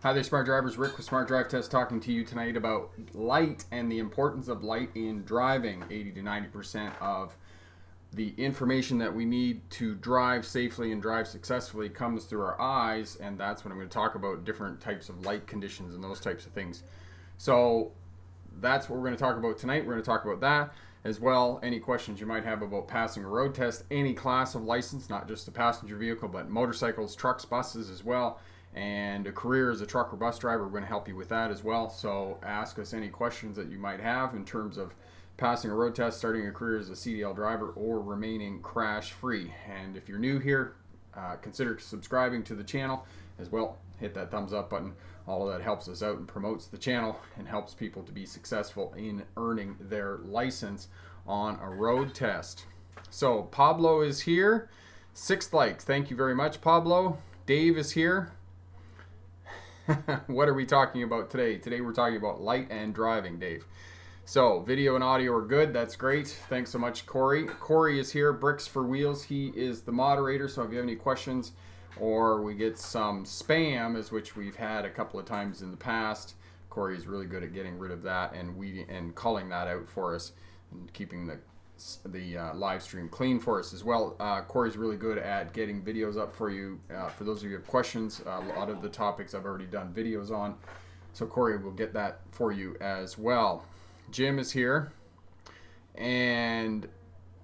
Hi there, Smart Drivers. Rick with Smart Drive Test talking to you tonight about light and the importance of light in driving. 80 to 90% of the information that we need to drive safely and drive successfully comes through our eyes, and that's what I'm going to talk about, different types of light conditions and those types of things. So that's what we're going to talk about tonight. We're going to talk about that as well. Any questions you might have about passing a road test, any class of license, not just a passenger vehicle, but motorcycles, trucks, buses as well. And a career as a truck or bus driver, we're going to help you with that as well. So ask us any questions that you might have in terms of passing a road test, starting a career as a CDL driver, or remaining crash free. And if you're new here, consider subscribing to the channel as well. Hit that thumbs up button. All of that helps us out and promotes the channel and helps people to be successful in earning their license on a road test. So Pablo is here. 6th like. Thank you very much, Pablo. Dave is here. What are we talking about today? Today we're talking about light and driving, Dave. So video and audio are good. That's great. Thanks so much, Corey. Corey is here. Bricks for Wheels. He is the moderator. So if you have any questions or we get some spam, as which we've had a couple of times in the past, Corey is really good at getting rid of that and calling that out for us and keeping the live stream clean for us as well. Corey's really good at getting videos up for you. For those of you who have questions, a lot of the topics I've already done videos on. So Corey will get that for you as well. Jim is here. And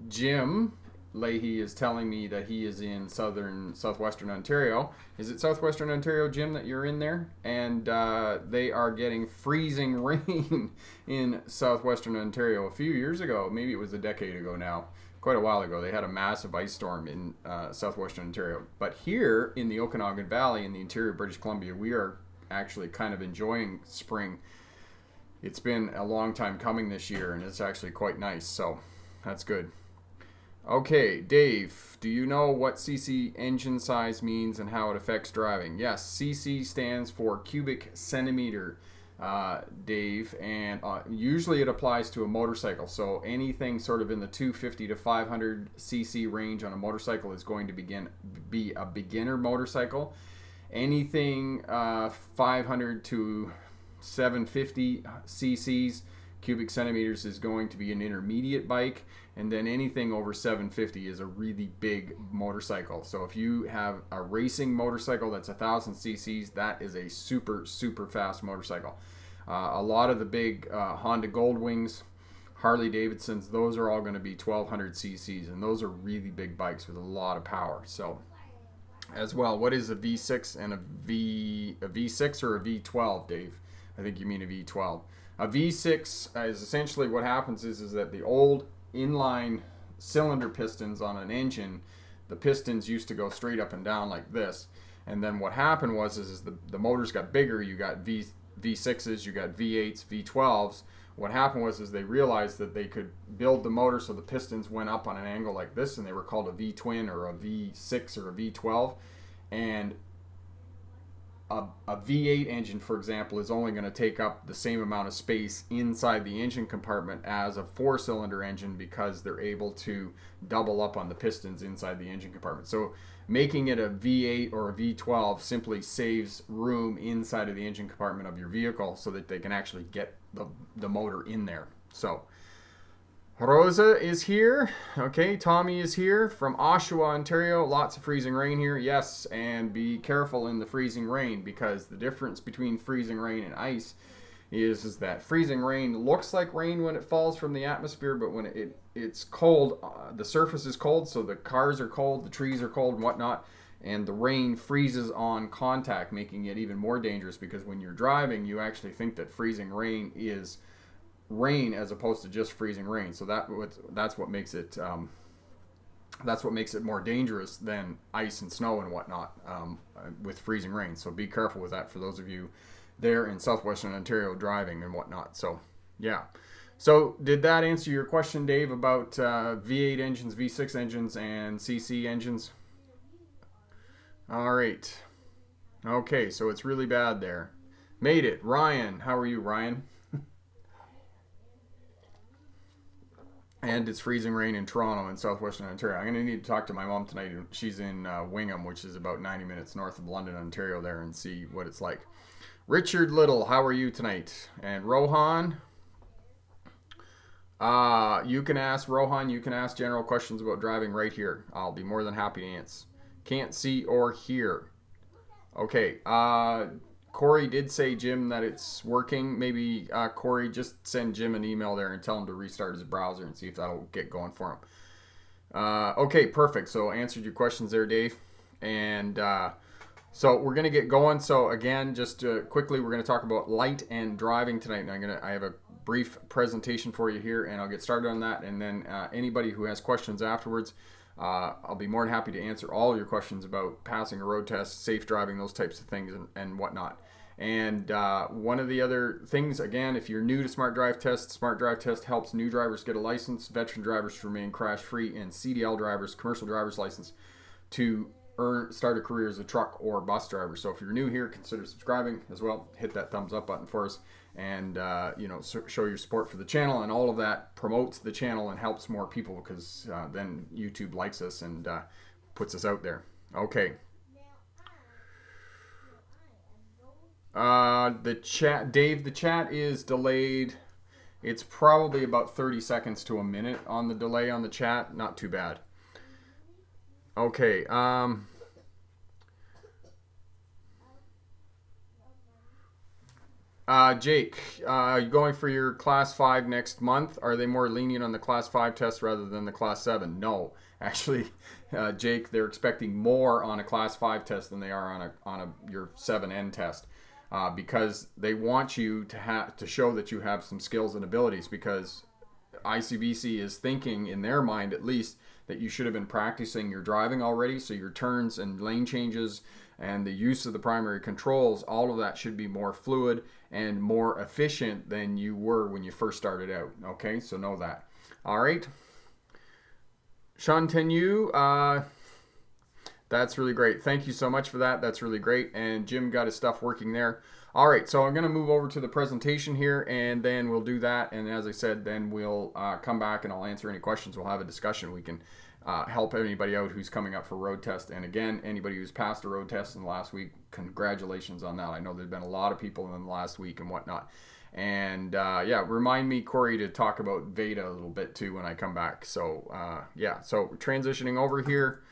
Jim Leahy is telling me that he is in southwestern Ontario. Is it southwestern Ontario, Jim, that you're in there? And they are getting freezing rain in southwestern Ontario. A few years ago, maybe it was a decade ago now, quite a while ago, they had a massive ice storm in southwestern Ontario. But here in the Okanagan Valley in the interior of British Columbia, we are actually kind of enjoying spring. It's been a long time coming this year, and it's actually quite nice, so that's good. Okay, Dave, do you know what CC engine size means and how it affects driving? Yes, CC stands for cubic centimeter, Dave, and usually it applies to a motorcycle. So anything sort of in the 250 to 500 CC range on a motorcycle is going to be a beginner motorcycle. Anything 500 to 750 cc's, cubic centimeters, is going to be an intermediate bike, and then anything over 750 is a really big motorcycle. So if you have a racing motorcycle that's 1,000 cc's, that is a super fast motorcycle. A lot of the big Honda Goldwings, Harley Davidsons, those are all going to be 1,200 cc's, and those are really big bikes with a lot of power. So as well, what is a V6 and a V6 or a V12, Dave? I think you mean a V12. A V6 is essentially what happens is that the old inline cylinder pistons on an engine, the pistons used to go straight up and down like this. And then what happened was the motors got bigger. You got V6s, you got V8s, V12s. What happened was they realized that they could build the motor so the pistons went up on an angle like this, and they were called a V-twin or a V6 or a V12. And a V8 engine, for example, is only going to take up the same amount of space inside the engine compartment as a 4-cylinder engine, because they're able to double up on the pistons inside the engine compartment. So making it a V8 or a V12 simply saves room inside of the engine compartment of your vehicle so that they can actually get the motor in there. So Rosa is here. Okay, Tommy is here from Oshawa, Ontario. Lots of freezing rain here. Yes, and be careful in the freezing rain, because the difference between freezing rain and ice is that freezing rain looks like rain when it falls from the atmosphere, but when it's cold, the surface is cold, so the cars are cold, the trees are cold and whatnot, and the rain freezes on contact, making it even more dangerous, because when you're driving, you actually think that freezing rain is rain as opposed to just freezing rain. So that's what makes it more dangerous than ice and snow and whatnot with freezing rain. So be careful with that for those of you there in southwestern Ontario driving and whatnot. So yeah. So did that answer your question, Dave, about V8 engines, V6 engines, and CC engines? All right. Okay, so it's really bad there. Made it. Ryan, how are you, Ryan? And it's freezing rain in Toronto in southwestern Ontario. I'm going to need to talk to my mom tonight. She's in Wingham, which is about 90 minutes north of London, Ontario there, and see what it's like. Richard Little, how are you tonight? And Rohan, you can ask general questions about driving right here. I'll be more than happy to answer. Can't see or hear. Okay. Corey did say, Jim, that it's working. Maybe, Corey, just send Jim an email there and tell him to restart his browser and see if that'll get going for him. Okay, perfect. So answered your questions there, Dave. And so we're going to get going. So again, just quickly, we're going to talk about light and driving tonight. And I have a brief presentation for you here, and I'll get started on that. And then anybody who has questions afterwards, I'll be more than happy to answer all your questions about passing a road test, safe driving, those types of things, and whatnot. And one of the other things, again, if you're new to Smart Drive Test helps new drivers get a license, veteran drivers to remain crash-free, and CDL drivers, commercial driver's license, to start a career as a truck or bus driver. So if you're new here, consider subscribing as well. Hit that thumbs up button for us, and show your support for the channel. And all of that promotes the channel and helps more people, because then YouTube likes us and puts us out there. Okay. The chat, Dave, the chat is delayed. It's probably about 30 seconds to a minute on the delay on the chat. Not too bad. Okay. Jake, you going for your Class 5 next month? Are they more lenient on the Class 5 test rather than the Class 7? No. Actually, Jake, they're expecting more on a Class 5 test than they are on your 7N test. Because they want you to show that you have some skills and abilities, because ICBC is thinking, in their mind at least, that you should have been practicing your driving already, so your turns and lane changes and the use of the primary controls, all of that should be more fluid and more efficient than you were when you first started out. Okay, so know that. All right. Shantanu, that's really great. Thank you so much for that. That's really great. And Jim got his stuff working there. All right, so I'm going to move over to the presentation here, and then we'll do that. And as I said, then we'll come back and I'll answer any questions. We'll have a discussion. We can help anybody out who's coming up for road test. And again, anybody who's passed a road test in the last week, congratulations on that. I know there's been a lot of people in the last week and whatnot. And yeah, remind me, Corey, to talk about Veda a little bit too when I come back. So yeah, so transitioning over here.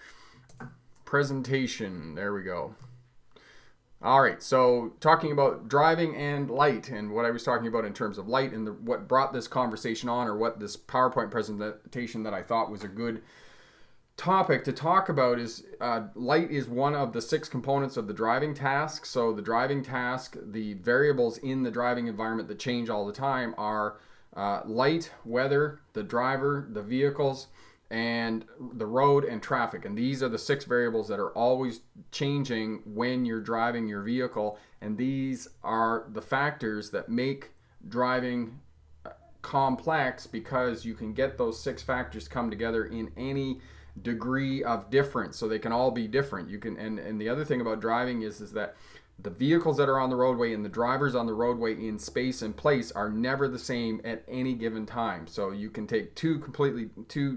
Presentation, there we go. All right, so talking about driving and light, and what I was talking about in terms of light, and what brought this conversation on, or what this PowerPoint presentation that I thought was a good topic to talk about, is light is one of the 6 components of the driving task. So the driving task, the variables in the driving environment that change all the time are light, weather, the driver, the vehicles, and the road and traffic. And these are the 6 variables that are always changing when you're driving your vehicle. And these are the factors that make driving complex, because you can get those 6 factors come together in any degree of difference. So they can all be different. You can, and the other thing about driving is that the vehicles that are on the roadway and the drivers on the roadway in space and place are never the same at any given time. So you can take two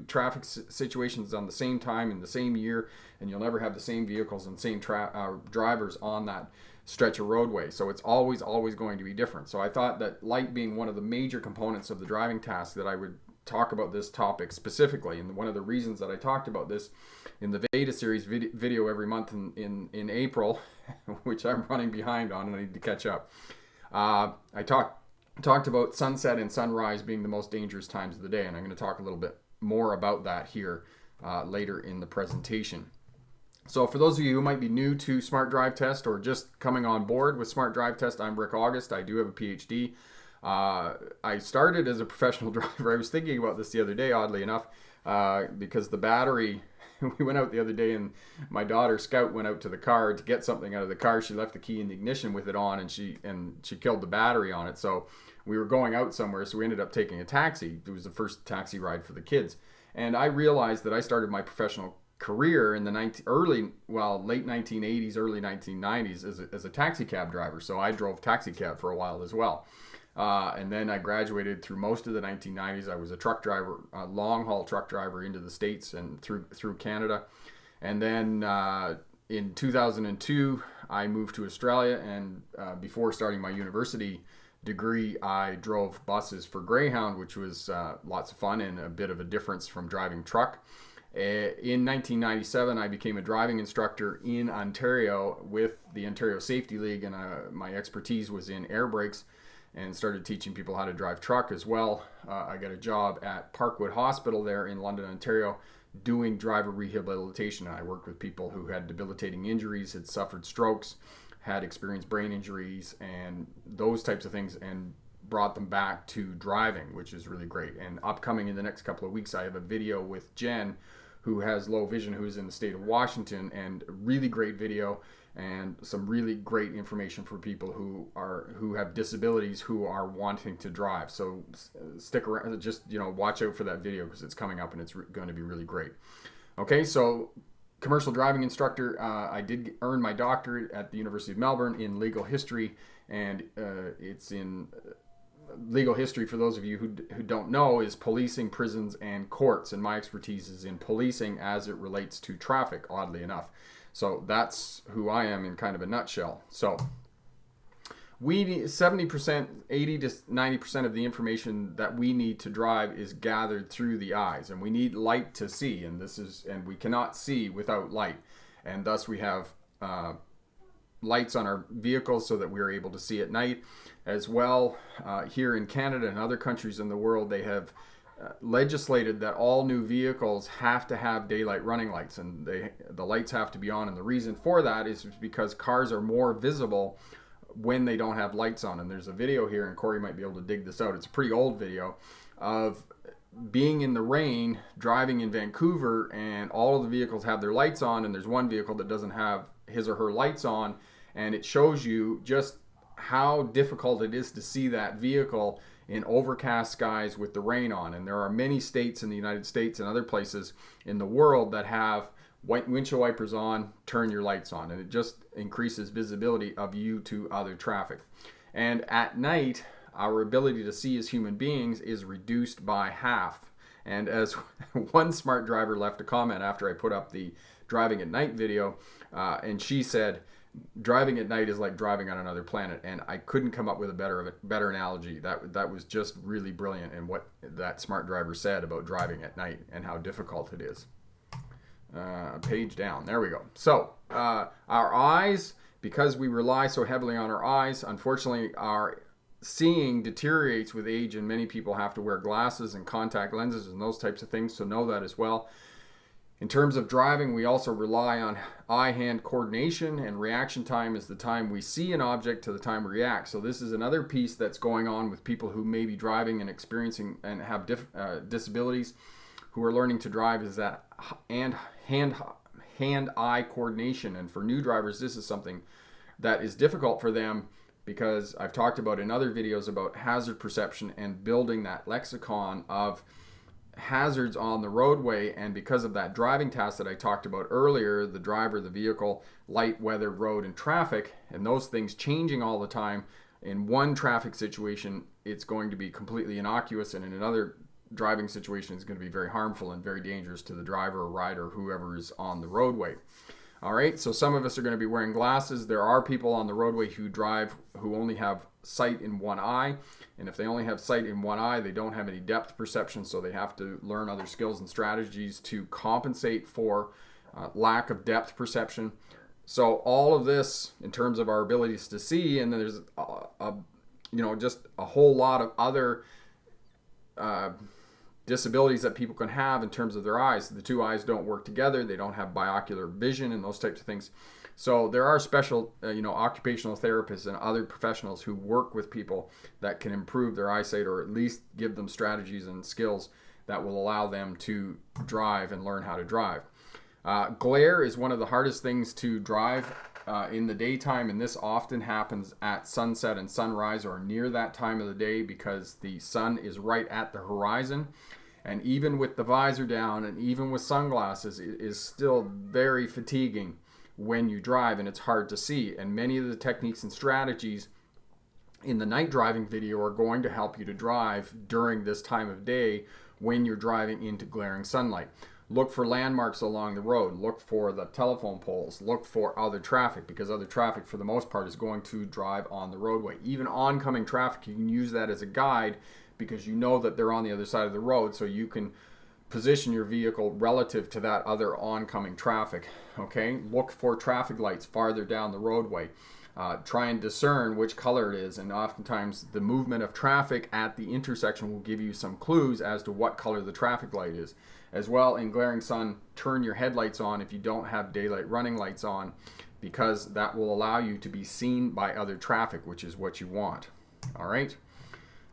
traffic situations on the same time in the same year, and you'll never have the same vehicles and same drivers on that stretch of roadway. So it's always going to be different. So I thought that light being one of the major components of the driving task, that I would talk about this topic specifically. And one of the reasons that I talked about this in the Veda series video every month in April, which I'm running behind on and I need to catch up, I talked about sunset and sunrise being the most dangerous times of the day, and I'm going to talk a little bit more about that here later in the presentation. So for those of you who might be new to Smart Drive Test or just coming on board with Smart Drive Test, I'm Rick August. I do have a PhD. I started as a professional driver. I was thinking about this the other day, oddly enough, because the battery, we went out the other day and my daughter Scout went out to the car to get something out of the car. She left the key in the ignition with it on, and she killed the battery on it. So we were going out somewhere, so we ended up taking a taxi. It was the first taxi ride for the kids. And I realized that I started my professional career in the late 1980s, early 1990s as a taxi cab driver. So I drove taxi cab for a while as well. And then I graduated through most of the 1990s. I was a truck driver, a long-haul truck driver into the States and through Canada. And then in 2002, I moved to Australia. And before starting my university degree, I drove buses for Greyhound, which was lots of fun and a bit of a difference from driving truck. In 1997, I became a driving instructor in Ontario with the Ontario Safety League, and my expertise was in air brakes, and started teaching people how to drive truck as well. I got a job at Parkwood Hospital there in London, Ontario, doing driver rehabilitation. I worked with people who had debilitating injuries, had suffered strokes, had experienced brain injuries, and those types of things, and brought them back to driving, which is really great. And upcoming in the next couple of weeks, I have a video with Jen, who has low vision, who's in the state of Washington, and a really great video and some really great information for people who have disabilities who are wanting to drive. So stick around, just watch out for that video because it's coming up and it's going to be really great. Okay, so commercial driving instructor. I did earn my doctorate at the University of Melbourne in legal history, and it's in legal history, for those of you who don't know, is policing, prisons, and courts, and my expertise is in policing as it relates to traffic, oddly enough. So that's who I am in kind of a nutshell. So we need 70%, 80 to 90% of the information that we need to drive is gathered through the eyes, and we need light to see, and we cannot see without light, and thus we have lights on our vehicles so that we're able to see at night as well. Here in Canada and other countries in the world, they have legislated that all new vehicles have to have daylight running lights, and the lights have to be on, and the reason for that is because cars are more visible when they don't have lights on. And there's a video here, and Corey might be able to dig this out. It's a pretty old video of being in the rain driving in Vancouver, and all of the vehicles have their lights on, and there's one vehicle that doesn't have his or her lights on, and it shows you just how difficult it is to see that vehicle in overcast skies with the rain on. And there are many states in the United States and other places in the world that have windshield wipers on, turn your lights on, and it just increases visibility of you to other traffic. And at night, our ability to see as human beings is reduced by half. And as one smart driver left a comment after I put up the driving at night video, and she said, driving at night is like driving on another planet. And I couldn't come up with a better analogy. That was just really brilliant in what that smart driver said about driving at night and how difficult it is. Page down. There we go. So our eyes, because we rely so heavily on our eyes, unfortunately our seeing deteriorates with age, and many people have to wear glasses and contact lenses and those types of things, so know that as well. In terms of driving, we also rely on eye-hand coordination, and reaction time is the time we see an object to the time we react. So this is another piece that's going on with people who may be driving and experiencing and have disabilities who are learning to drive, is that hand-eye coordination. And for new drivers, this is something that is difficult for them, because I've talked about in other videos about hazard perception and building that lexicon of hazards on the roadway. And because of that driving task that I talked about earlier, the driver, the vehicle, light, weather, road, and traffic, and those things changing all the time, in one traffic situation it's going to be completely innocuous, and in another driving situation it's going to be very harmful and very dangerous to the driver or rider, whoever is on the roadway. All right, so some of us are going to be wearing glasses. There are people on the roadway who drive who only have sight in one eye, and if they only have sight in one eye, they don't have any depth perception, so they have to learn other skills and strategies to compensate for lack of depth perception. So all of this in terms of our abilities to see, and then there's just a whole lot of other disabilities that people can have in terms of their eyes. The two eyes don't work together. They don't have binocular vision and those types of things. So there are special, occupational therapists and other professionals who work with people that can improve their eyesight, or at least give them strategies and skills that will allow them to drive and learn how to drive. Glare is one of the hardest things to drive in the daytime, and this often happens at sunset and sunrise or near that time of the day, because the sun is right at the horizon. And even with the visor down and even with sunglasses, it is still very fatiguing when you drive, and it's hard to see. And many of the techniques and strategies in the night driving video are going to help you to drive during this time of day when you're driving into glaring sunlight. Look for landmarks along the road. Look for the telephone poles. Look for other traffic, because other traffic for the most part is going to drive on the roadway. Even oncoming traffic, you can use that as a guide because you know that they're on the other side of the road, so you can position your vehicle relative to that other oncoming traffic. Okay, look for traffic lights farther down the roadway. Try and discern which color it is, and oftentimes the movement of traffic at the intersection will give you some clues as to what color the traffic light is. As well, in glaring sun, turn your headlights on if you don't have daylight running lights on, because that will allow you to be seen by other traffic, which is what you want. All right.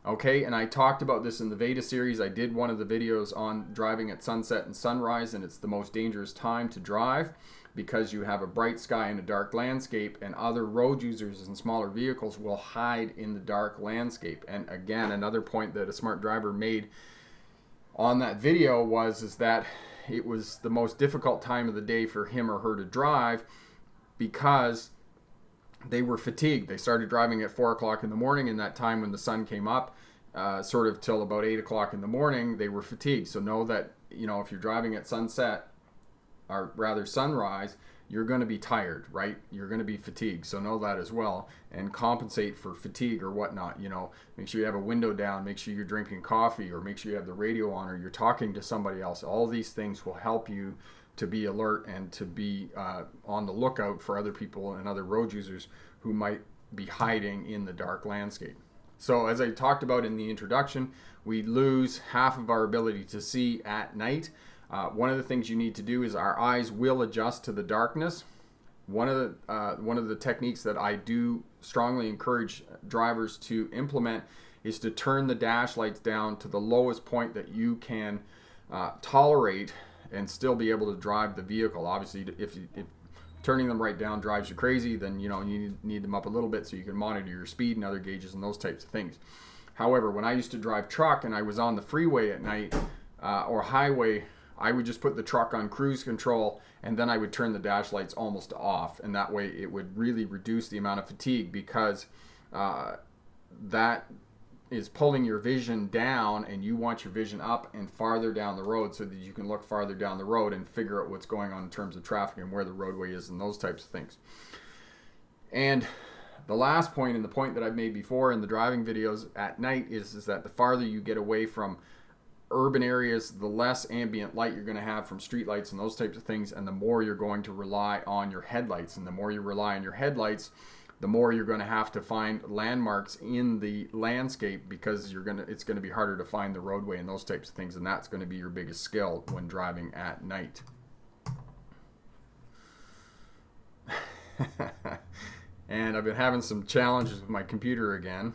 Okay, and I talked about this in the Veda series. I did one of the videos on driving at sunset and sunrise, and it's the most dangerous time to drive because you have a bright sky and a dark landscape, and other road users and smaller vehicles will hide in the dark landscape. And again, another point that a smart driver made on that video is that it was the most difficult time of the day for him or her to drive because they were fatigued. They started driving at 4 o'clock in the morning, and that time when the sun came up, sort of till about 8 o'clock in the morning, they were fatigued. So know that, you know, if you're driving at sunset, or rather sunrise, you're going to be tired, right? You're going to be fatigued. So know that as well, and compensate for fatigue or whatnot. You know, make sure you have a window down, make sure you're drinking coffee, or make sure you have the radio on, or you're talking to somebody else. All these things will help you to be alert and to be on the lookout for other people and other road users who might be hiding in the dark landscape. So as I talked about in the introduction, we lose half of our ability to see at night. One of the things you need to do is our eyes will adjust to the darkness. One of the techniques that I do strongly encourage drivers to implement is to turn the dash lights down to the lowest point that you can tolerate and still be able to drive the vehicle. Obviously, if turning them right down drives you crazy, then you need them up a little bit so you can monitor your speed and other gauges and those types of things. However, when I used to drive truck and I was on the freeway at night or highway, I would just put the truck on cruise control, and then I would turn the dash lights almost off, and that way it would really reduce the amount of fatigue, because that is pulling your vision down, and you want your vision up and farther down the road so that you can look farther down the road and figure out what's going on in terms of traffic and where the roadway is and those types of things. And the last point, and the point that I've made before in the driving videos at night, is that the farther you get away from urban areas, the less ambient light you're going to have from street lights and those types of things, and the more you're going to rely on your headlights. And the more you rely on your headlights, the more you're going to have to find landmarks in the landscape, because it's going to be harder to find the roadway and those types of things, and that's going to be your biggest skill when driving at night. And I've been having some challenges with my computer again.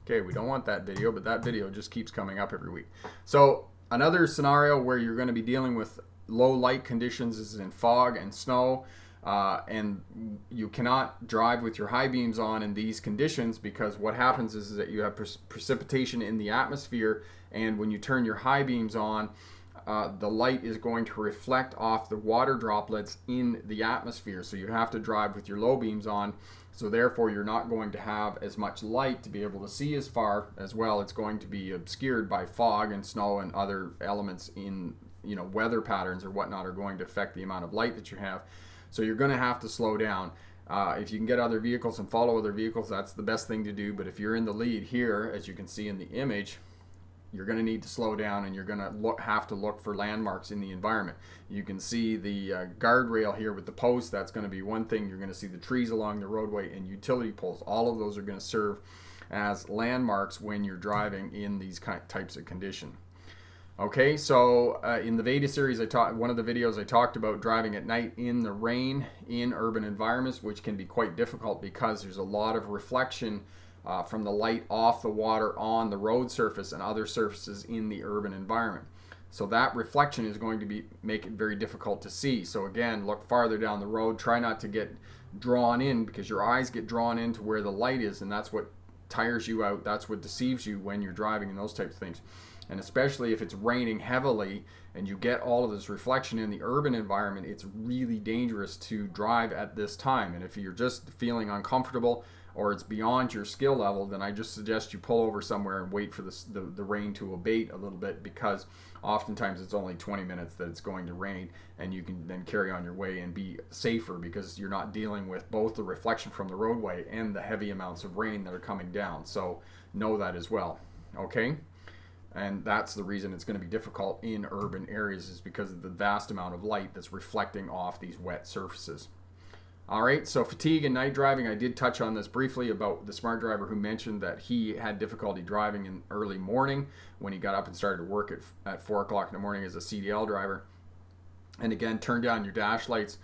Okay, we don't want that video, but that video just keeps coming up every week. So another scenario where you're going to be dealing with low light conditions is in fog and snow. And you cannot drive with your high beams on in these conditions, because what happens is that you have precipitation in the atmosphere, and when you turn your high beams on, the light is going to reflect off the water droplets in the atmosphere. So you have to drive with your low beams on. So therefore, you're not going to have as much light to be able to see as far. As well, it's going to be obscured by fog and snow, and other elements in, weather patterns or whatnot are going to affect the amount of light that you have. So you're going to have to slow down. If you can get other vehicles and follow other vehicles, that's the best thing to do. But if you're in the lead here, as you can see in the image, you're going to need to slow down, and you're going to have to look for landmarks in the environment. You can see the guardrail here with the post. That's going to be one thing. You're going to see the trees along the roadway and utility poles. All of those are going to serve as landmarks when you're driving in these types of condition. Okay, so in the Veda series, one of the videos I talked about driving at night in the rain in urban environments, which can be quite difficult because there's a lot of reflection from the light off the water on the road surface and other surfaces in the urban environment. So that reflection is going to make it very difficult to see. So again, look farther down the road. Try not to get drawn in, because your eyes get drawn into where the light is, and that's what tires you out. That's what deceives you when you're driving and those types of things. And especially if it's raining heavily and you get all of this reflection in the urban environment, it's really dangerous to drive at this time. And if you're just feeling uncomfortable or it's beyond your skill level, then I just suggest you pull over somewhere and wait for the rain to abate a little bit, because oftentimes it's only 20 minutes that it's going to rain, and you can then carry on your way and be safer because you're not dealing with both the reflection from the roadway and the heavy amounts of rain that are coming down. So know that as well, okay? And that's the reason it's going to be difficult in urban areas, is because of the vast amount of light that's reflecting off these wet surfaces. All right, so fatigue and night driving, I did touch on this briefly about the smart driver who mentioned that he had difficulty driving in early morning when he got up and started to work at 4 o'clock in the morning as a CDL driver. And again, turn down your dash lights.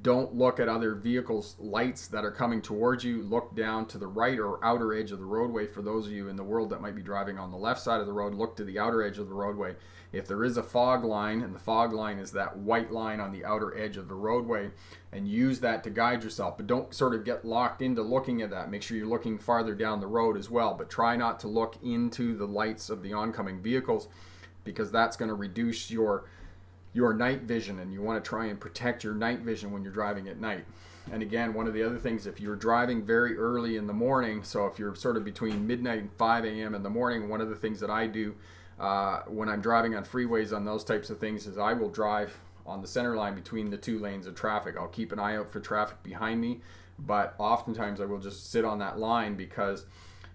Don't look at other vehicles' lights that are coming towards you. Look down to the right or outer edge of the roadway. For those of you in the world that might be driving on the left side of the road, look to the outer edge of the roadway. If there is a fog line, and the fog line is that white line on the outer edge of the roadway, and use that to guide yourself. But don't sort of get locked into looking at that. Make sure you're looking farther down the road as well. But try not to look into the lights of the oncoming vehicles, because that's going to reduce your night vision, and you want to try and protect your night vision when you're driving at night. And again, one of the other things, if you're driving very early in the morning, so if you're sort of between midnight and 5 a.m. in the morning, one of the things that I do when I'm driving on freeways on those types of things is I will drive on the center line between the 2 lanes of traffic. I'll keep an eye out for traffic behind me, but oftentimes I will just sit on that line, because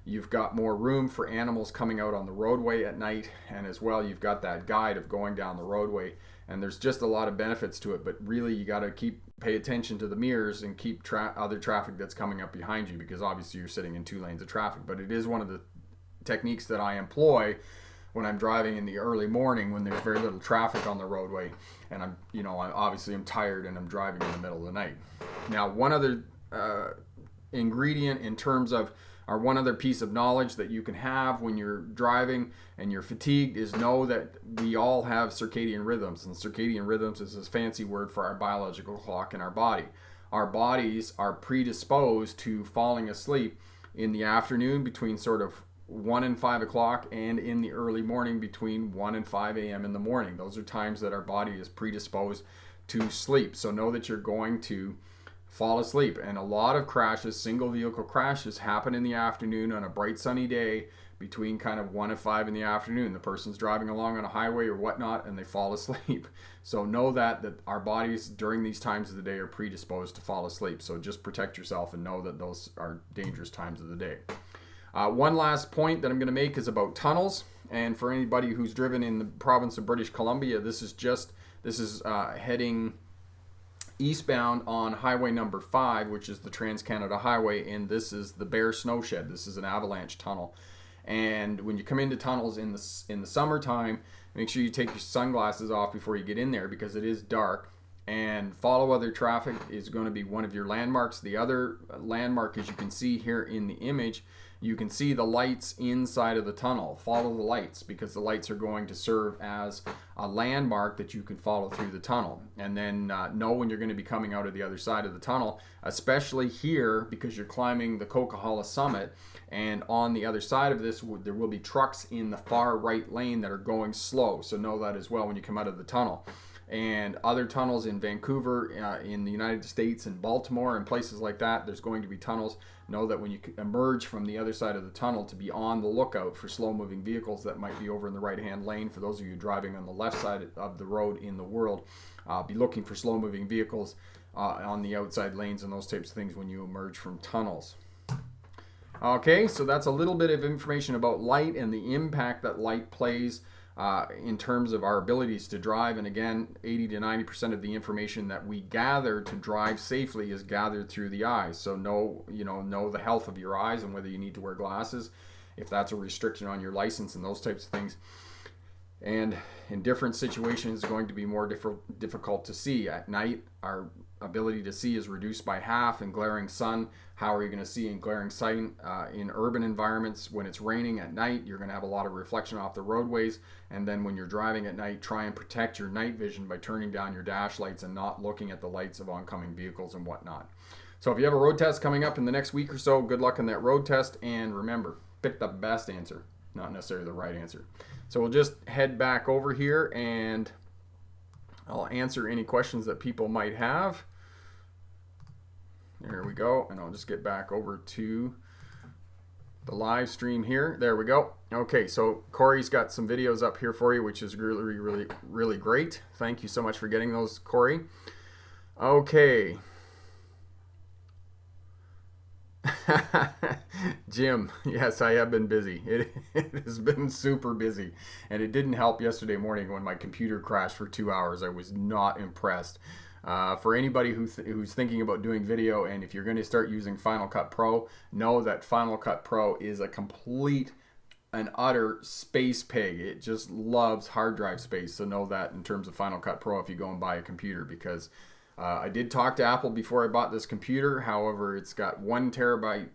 you've got more room for animals coming out on the roadway at night, and as well you've got that guide of going down the roadway, and there's just a lot of benefits to it. But really you got to pay attention to the mirrors and keep other traffic that's coming up behind you, because obviously you're sitting in 2 lanes of traffic. But it is one of the techniques that I employ when I'm driving in the early morning when there's very little traffic on the roadway, and I'm tired and I'm driving in the middle of the night. Now, one other ingredient in terms of, or one other piece of knowledge that you can have when you're driving and you're fatigued, is know that we all have circadian rhythms. And circadian rhythms is this fancy word for our biological clock in our body. Our bodies are predisposed to falling asleep in the afternoon between sort of 1 and 5 o'clock, and in the early morning between 1 and 5 a.m. in the morning. Those are times that our body is predisposed to sleep. So know that you're going to fall asleep. And a lot of crashes, single vehicle crashes, happen in the afternoon on a bright sunny day between kind of 1 and 5 in the afternoon. The person's driving along on a highway or whatnot and they fall asleep. So know that our bodies during these times of the day are predisposed to fall asleep. So just protect yourself and know that those are dangerous times of the day. One last point that I'm going to make is about tunnels. And for anybody who's driven in the province of British Columbia, this is heading eastbound on highway number 5, which is the Trans-Canada Highway, and this is the Bear Snow Shed. This is an avalanche tunnel. And when you come into tunnels in the summertime, make sure you take your sunglasses off before you get in there, because it is dark. And follow other traffic is going to be one of your landmarks. The other landmark, as you can see here in the image, you can see the lights inside of the tunnel. Follow the lights, because the lights are going to serve as a landmark that you can follow through the tunnel. And then know when you're going to be coming out of the other side of the tunnel, especially here because you're climbing the Coquihalla Summit. And on the other side of this, there will be trucks in the far right lane that are going slow. So know that as well when you come out of the tunnel. And other tunnels in Vancouver, in the United States, in Baltimore, and places like that, there's going to be tunnels. Know that when you emerge from the other side of the tunnel, to be on the lookout for slow-moving vehicles that might be over in the right-hand lane. For those of you driving on the left side of the road in the world, be looking for slow-moving vehicles on the outside lanes and those types of things when you emerge from tunnels. Okay, so that's a little bit of information about light and the impact that light plays in terms of our abilities to drive. And again, 80 to 90% of the information that we gather to drive safely is gathered through the eyes. So know the health of your eyes and whether you need to wear glasses, if that's a restriction on your license and those types of things. And in different situations, it's going to be more difficult to see. At night, our ability to see is reduced by half in glaring sun. How are you going to see in glaring sun? In urban environments, when it's raining at night, you're going to have a lot of reflection off the roadways. And then when you're driving at night, try and protect your night vision by turning down your dash lights and not looking at the lights of oncoming vehicles and whatnot. So if you have a road test coming up in the next week or so, good luck on that road test. And remember, pick the best answer. not necessarily the right answer. So we'll just head back over here and I'll answer any questions that people might have. There we go. And I'll just get back over to the live stream here. There we go. Okay, so Corey's got some videos up here for you, which is really great. Thank you so much for getting those, Corey. Okay. Jim, yes, I have been busy. It has been super busy. And it didn't help yesterday morning when my computer crashed for 2 hours. I was not impressed. For anybody who's thinking about doing video, and if you're going to start using Final Cut Pro, know that Final Cut Pro is a complete and utter space pig. It just loves hard drive space. So know that in terms of Final Cut Pro if you go and buy a computer, because I did talk to Apple before I bought this computer. However, it's got 1 terabyte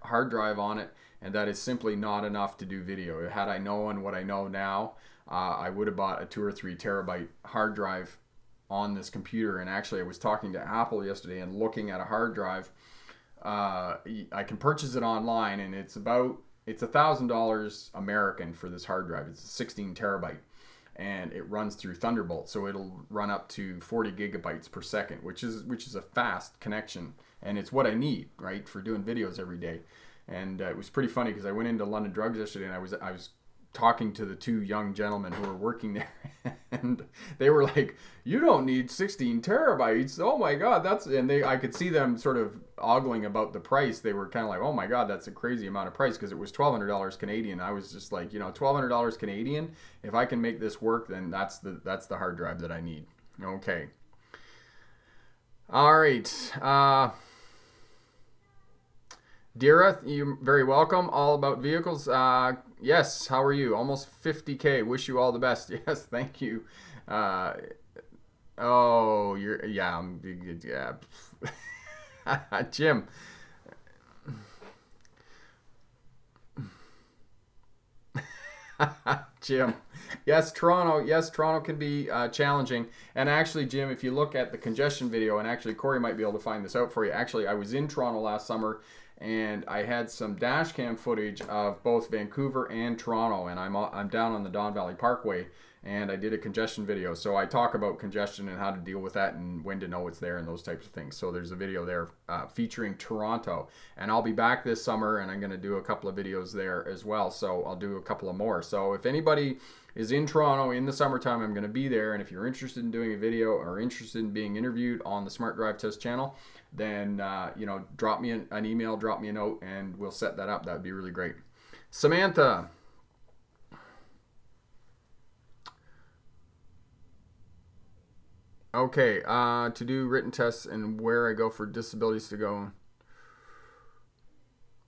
hard drive on it, and that is simply not enough to do video. Had I known what I know now, I would have bought a 2 or 3 terabyte hard drive on this computer. And actually, I was talking to Apple yesterday and looking at a hard drive. I can purchase it online, and it's $1,000 American for this hard drive. It's a 16 terabyte. And it runs through Thunderbolt, so it'll run up to 40 gigabytes per second, which is a fast connection, and it's what I need, right, for doing videos every day. And it was pretty funny because I went into London Drugs yesterday, and I was talking to the 2 young gentlemen who were working there, and they were like, "You don't need 16 terabytes. Oh my God, that's..." And I could see them sort of ogling about the price. They were kind of like, "Oh my God, that's a crazy amount of price," because it was $1,200 Canadian. I was just like, $1,200 Canadian. If I can make this work, then that's the hard drive that I need. Okay. All right. Dira, you're very welcome. All About Vehicles. Yes, how are you? Almost 50K. Wish you all the best. Yes, thank you. Yeah. Jim. Jim. Yes, Toronto can be challenging. And actually, Jim, if you look at the congestion video, and actually Corey might be able to find this out for you. Actually, I was in Toronto last summer, and I had some dash cam footage of both Vancouver and Toronto, and I'm down on the Don Valley Parkway, and I did a congestion video. So I talk about congestion and how to deal with that and when to know it's there and those types of things. So there's a video there featuring Toronto, and I'll be back this summer, and I'm going to do a couple of videos there as well. So I'll do a couple of more. So if anybody is in Toronto in the summertime, I'm going to be there, and if you're interested in doing a video or interested in being interviewed on the Smart Drive Test channel, then drop me an email, drop me a note, and we'll set that up. That would be really great. Samantha. Okay, to do written tests and where I go for disabilities to go.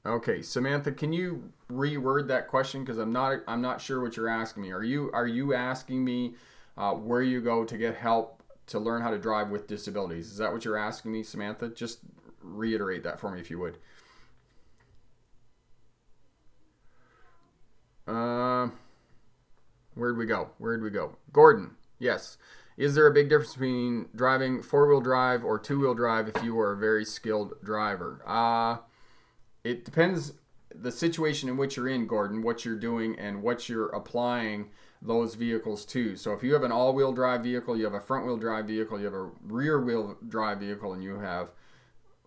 Okay, Samantha, can you reword that question, because I'm not sure what you're asking me. Are you asking me where you go to get help to learn how to drive with disabilities? Is that what you're asking me, Samantha? Just reiterate that for me if you would. Where'd we go? Gordon, yes. Is there a big difference between driving 4-wheel drive or 2-wheel drive if you are a very skilled driver? It depends the situation in which you're in, Gordon, what you're doing and what you're applying those vehicles to. So if you have an all-wheel drive vehicle, you have a front-wheel drive vehicle, you have a rear-wheel drive vehicle, and you have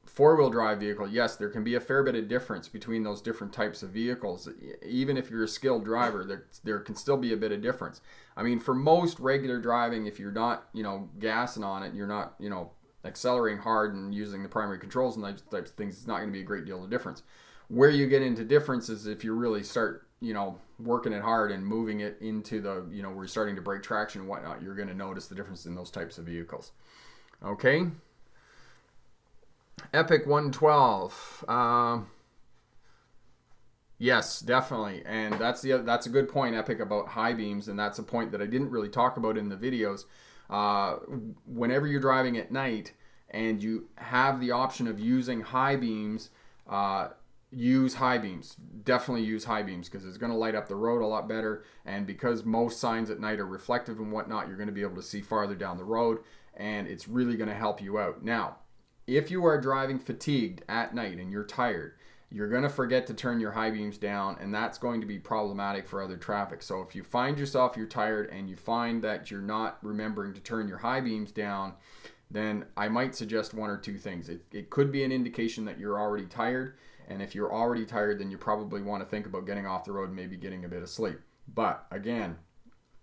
4-wheel drive vehicle, yes, there can be a fair bit of difference between those different types of vehicles. Even if you're a skilled driver, there can still be a bit of difference. I mean, for most regular driving, if you're not, gassing on it, you're not, accelerating hard and using the primary controls and those types of things, it's not going to be a great deal of difference. Where you get into difference is if you really start, working it hard and moving it into the, where you're starting to break traction and whatnot, you're going to notice the difference in those types of vehicles. Okay. Epic 112. Yes, definitely. And that's a good point, Epic, about high beams, and that's a point that I didn't really talk about in the videos. Whenever you're driving at night and you have the option of using high beams, use high beams. Definitely use high beams, because it's going to light up the road a lot better, and because most signs at night are reflective and whatnot, you're going to be able to see farther down the road, and it's really going to help you out. Now, if you are driving fatigued at night and you're tired you're going to forget to turn your high beams down, and that's going to be problematic for other traffic. So if you find yourself you're tired and you find that you're not remembering to turn your high beams down, then I might suggest one or two things. It could be an indication that you're already tired, and if you're already tired, then you probably want to think about getting off the road and maybe getting a bit of sleep. But again,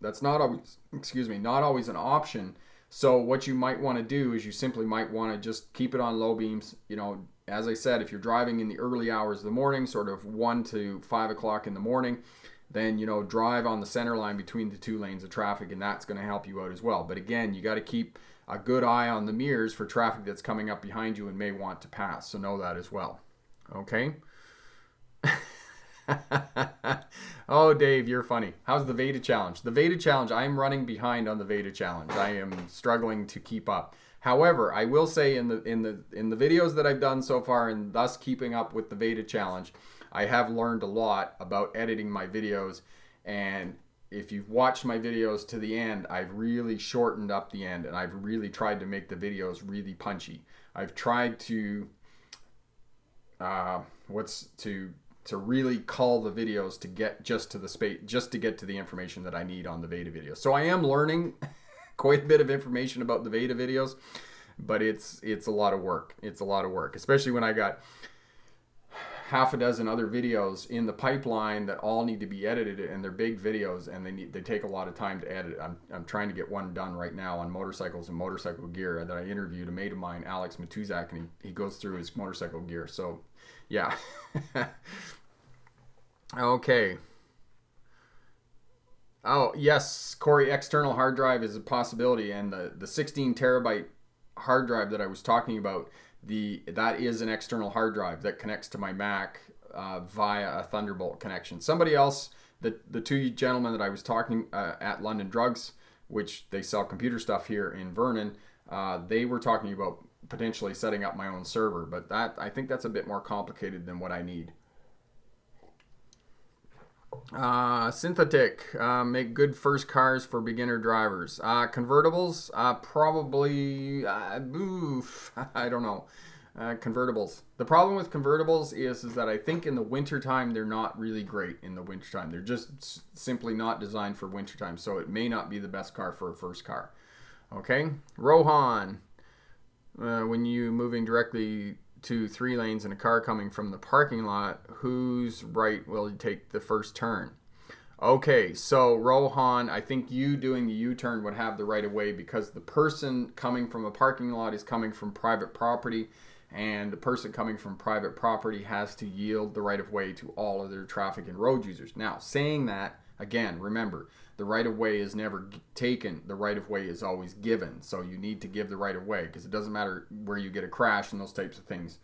that's not always, not always an option. So what you might want to do is you simply might want to just keep it on low beams. You know, as I said, if you're driving in the early hours of the morning, sort of 1 to 5 o'clock in the morning, then, you know, drive on the center line between the two lanes of traffic, and that's going to help you out as well. But again, you got to keep a good eye on the mirrors for traffic that's coming up behind you and may want to pass. So know that as well. Okay? Oh, Dave, you're funny. How's the Veda challenge? The Veda challenge, I'm running behind on the Veda challenge. I am struggling to keep up. However, I will say in the videos that I've done so far, and thus keeping up with the Veda challenge, I have learned a lot about editing my videos. And if you've watched my videos to the end, I've really shortened up the end, and I've really tried to make the videos really punchy. I've tried to to really cull the videos to get just to the space, just to get to the information that I need on the Veda videos. So I am learning quite a bit of information about the Veda videos, but it's a lot of work. It's a lot of work, especially when I got half a dozen other videos in the pipeline that all need to be edited, and they're big videos, and they take a lot of time to edit. I'm trying to get one done right now on motorcycles and motorcycle gear that I interviewed a mate of mine, Alex Matuzak, and he goes through his motorcycle gear. So yeah. Okay. Oh yes, Corey, external hard drive is a possibility, and the 16 terabyte hard drive that I was talking about, that is an external hard drive that connects to my Mac via a Thunderbolt connection. Somebody else, the two gentlemen that I was talking at London Drugs, which they sell computer stuff here in Vernon, they were talking about potentially setting up my own server, but I think that's a bit more complicated than what I need. Synthetic, make good first cars for beginner drivers. Convertibles, probably, I don't know. Convertibles. The problem with convertibles is that I think in the wintertime they're not really great in the wintertime. They're just simply not designed for wintertime, so it may not be the best car for a first car. Okay? Rohan, when you moving directly to 3 lanes in a car coming from the parking lot, whose right will you take the first turn? Okay, so Rohan, I think you doing the U-turn would have the right of way, because the person coming from a parking lot is coming from private property, and the person coming from private property has to yield the right of way to all other traffic and road users. Now, saying that, again, remember, the right of way is never taken. The right of way is always given. So you need to give the right of way, because it doesn't matter where you get a crash and those types of things.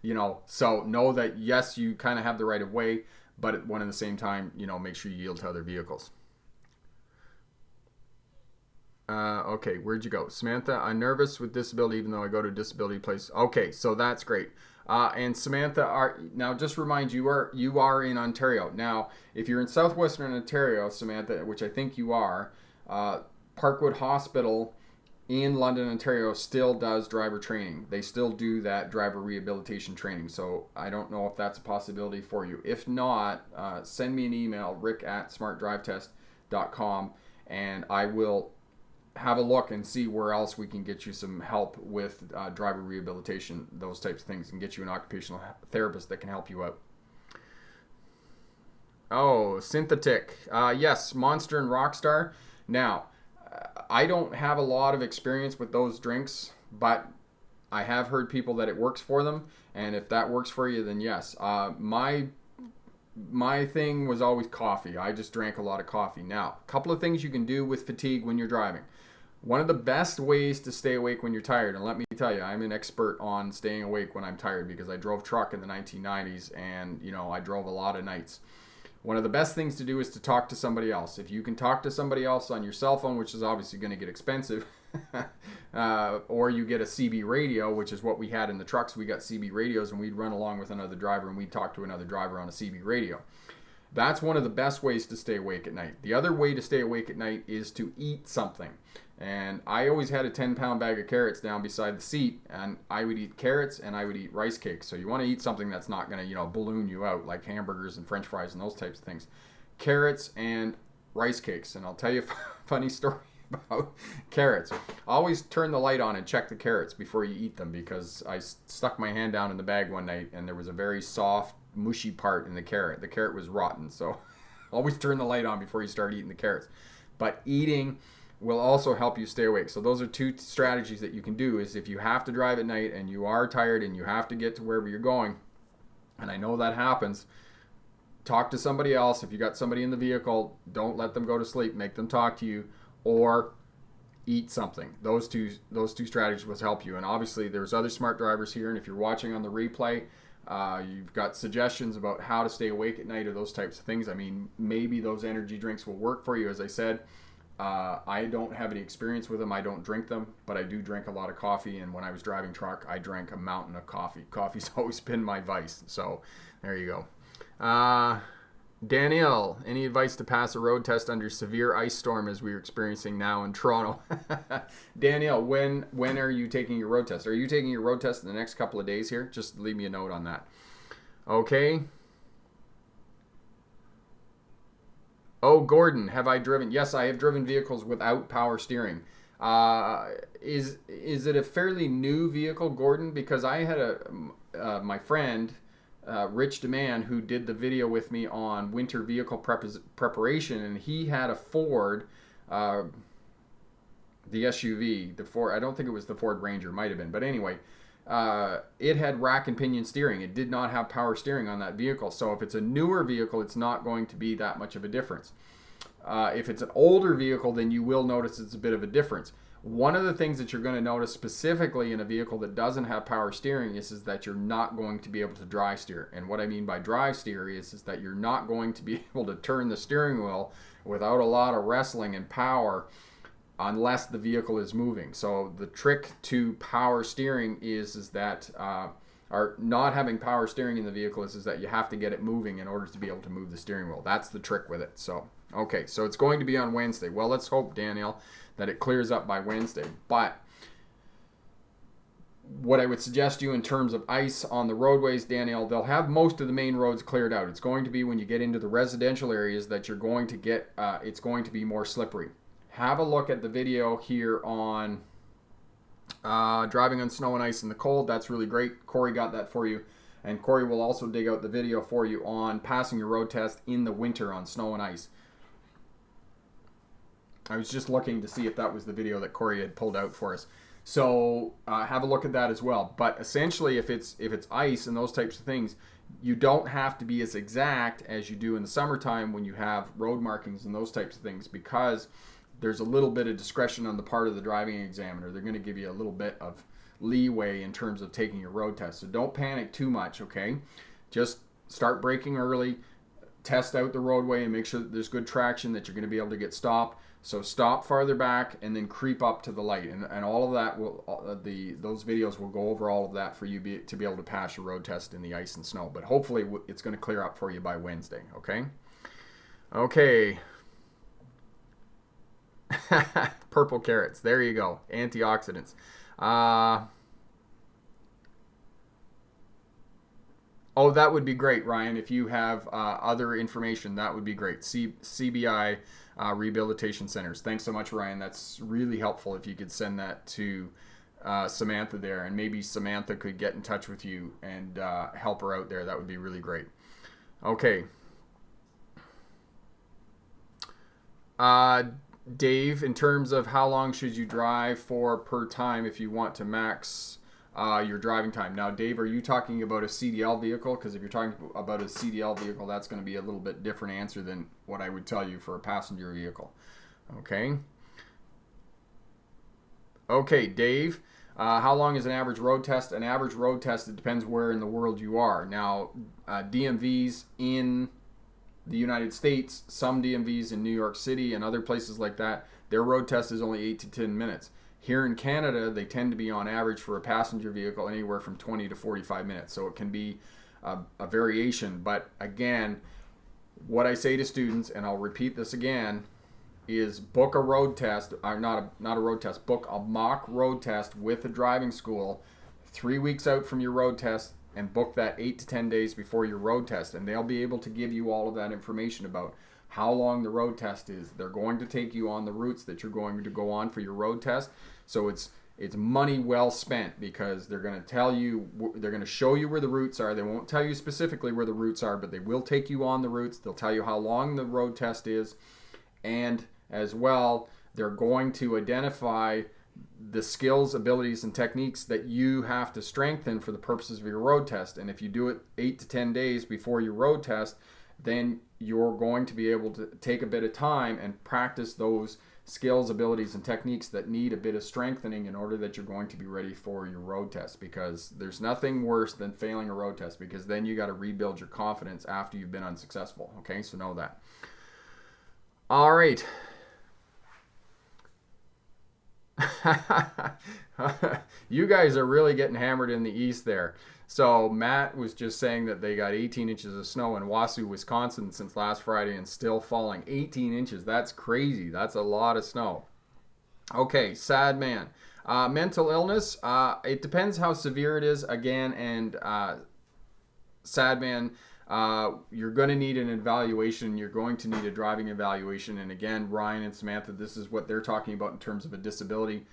You know, so know that yes, you kind of have the right of way, but at one and the same time, you know, make sure you yield to other vehicles. Okay, where'd you go? Samantha, I'm nervous with disability even though I go to a disability place. Okay, so that's great. And Samantha, now just remind you, you are in Ontario. Now, if you're in southwestern Ontario, Samantha, which I think you are, Parkwood Hospital in London, Ontario still does driver training. They still do that driver rehabilitation training. So I don't know if that's a possibility for you. If not, send me an email, rick@smartdrivetest.com, and I will have a look and see where else we can get you some help with driver rehabilitation, those types of things, and get you an occupational therapist that can help you out. Oh, Synthetic. Yes, Monster and Rockstar. Now, I don't have a lot of experience with those drinks, but I have heard people that it works for them, and if that works for you, then yes. My thing was always coffee. I just drank a lot of coffee. Now, a couple of things you can do with fatigue when you're driving. One of the best ways to stay awake when you're tired, and let me tell you, I'm an expert on staying awake when I'm tired because I drove truck in the 1990s, and you know, I drove a lot of nights. One of the best things to do is to talk to somebody else. If you can talk to somebody else on your cell phone, which is obviously going to get expensive, or you get a CB radio, which is what we had in the trucks. We got CB radios, and we'd run along with another driver, and we'd talk to another driver on a CB radio. That's one of the best ways to stay awake at night. The other way to stay awake at night is to eat something. And I always had a 10-pound bag of carrots down beside the seat, and I would eat carrots and I would eat rice cakes. So you want to eat something that's not going to, balloon you out, like hamburgers and french fries and those types of things. Carrots and rice cakes. And I'll tell you a funny story about carrots. Always turn the light on and check the carrots before you eat them, because I stuck my hand down in the bag one night and there was a very soft, mushy part in the carrot. The carrot was rotten, so always turn the light on before you start eating the carrots. But eating will also help you stay awake. So those are two strategies that you can do. Is if you have to drive at night and you are tired and you have to get to wherever you're going, and I know that happens, talk to somebody else. If you got somebody in the vehicle, don't let them go to sleep. Make them talk to you, or eat something. Those two strategies will help you. And obviously there's other smart drivers here, and if you're watching on the replay, you've got suggestions about how to stay awake at night or those types of things. I mean, maybe those energy drinks will work for you. As I said, I don't have any experience with them. I don't drink them, but I do drink a lot of coffee. And when I was driving truck, I drank a mountain of coffee. Coffee's always been my vice. So there you go. Danielle, any advice to pass a road test under severe ice storm as we're experiencing now in Toronto? Danielle, when are you taking your road test? Are you taking your road test in the next couple of days here? Just leave me a note on that. Okay. Oh, Gordon, have I driven? Yes, I have driven vehicles without power steering. Is it a fairly new vehicle, Gordon? Because I had my friend, Rich DeMann, who did the video with me on winter vehicle preparation, and he had a Ford, the SUV, the Ford. I don't think it was the Ford Ranger, might have been, but anyway. It had rack and pinion steering. It did not have power steering on that vehicle. So if it's a newer vehicle, it's not going to be that much of a difference. If it's an older vehicle, then you will notice it's a bit of a difference. One of the things that you're going to notice specifically in a vehicle that doesn't have power steering is that you're not going to be able to dry steer. And what I mean by dry steer is that you're not going to be able to turn the steering wheel without a lot of wrestling and power, unless the vehicle is moving. So the trick to power steering is that, or not having power steering in the vehicle is that you have to get it moving in order to be able to move the steering wheel. That's the trick with it. So, okay, so it's going to be on Wednesday. Well, let's hope, Danielle, that it clears up by Wednesday. But what I would suggest you in terms of ice on the roadways, Danielle, they'll have most of the main roads cleared out. It's going to be when you get into the residential areas that you're going to get, it's going to be more slippery. Have a look at the video here on driving on snow and ice in the cold. That's really great. Corey got that for you. And Corey will also dig out the video for you on passing your road test in the winter on snow and ice. I was just looking to see if that was the video that Corey had pulled out for us. So have a look at that as well. But essentially, if it's ice and those types of things, you don't have to be as exact as you do in the summertime when you have road markings and those types of things, because there's a little bit of discretion on the part of the driving examiner. They're going to give you a little bit of leeway in terms of taking your road test. So don't panic too much, okay? Just start braking early, test out the roadway and make sure that there's good traction, that you're going to be able to get stopped. So stop farther back and then creep up to the light. And all of that, those videos will go over all of that for you to be able to pass your road test in the ice and snow. But hopefully it's going to clear up for you by Wednesday, okay? Okay. Purple carrots. There you go. Antioxidants. Oh, that would be great, Ryan. If you have other information, that would be great. CBI Rehabilitation Centers. Thanks so much, Ryan. That's really helpful if you could send that to Samantha there. And maybe Samantha could get in touch with you and help her out there. That would be really great. Okay. Dave, in terms of how long should you drive for per time if you want to max your driving time? Now, Dave, are you talking about a CDL vehicle? Because if you're talking about a CDL vehicle, that's going to be a little bit different answer than what I would tell you for a passenger vehicle. Okay. Okay, Dave, how long is an average road test? An average road test, it depends where in the world you are. Now, DMVs in the United States, some DMVs in New York City and other places like that, their road test is only 8 to 10 minutes. Here in Canada, they tend to be on average for a passenger vehicle anywhere from 20 to 45 minutes. So it can be a variation. But again, what I say to students, and I'll repeat this again, is book a road test, or not a road test, book a mock road test with a driving school 3 weeks out from your road test, and book that 8 to 10 days before your road test, and they'll be able to give you all of that information about how long the road test is. They're going to take you on the routes that you're going to go on for your road test, so it's money well spent, because they're going to tell you, they're going to show you where the routes are. They won't tell you specifically where the routes are, but they will take you on the routes. They'll tell you how long the road test is, and as well, they're going to identify the skills, abilities, and techniques that you have to strengthen for the purposes of your road test. And if you do it 8 to 10 days before your road test, then you're going to be able to take a bit of time and practice those skills, abilities, and techniques that need a bit of strengthening in order that you're going to be ready for your road test. Because there's nothing worse than failing a road test, because then you got to rebuild your confidence after you've been unsuccessful. Okay, so know that. All right. You guys are really getting hammered in the east there. So Matt was just saying that they got 18 inches of snow in Wausau, Wisconsin since last Friday, and still falling. 18 inches. That's crazy. That's a lot of snow. Okay, sad man. Mental illness. It depends how severe it is, again, and sad man. You're going to need an evaluation. You're going to need a driving evaluation. And again, Ryan and Samantha, this is what they're talking about in terms of a disability.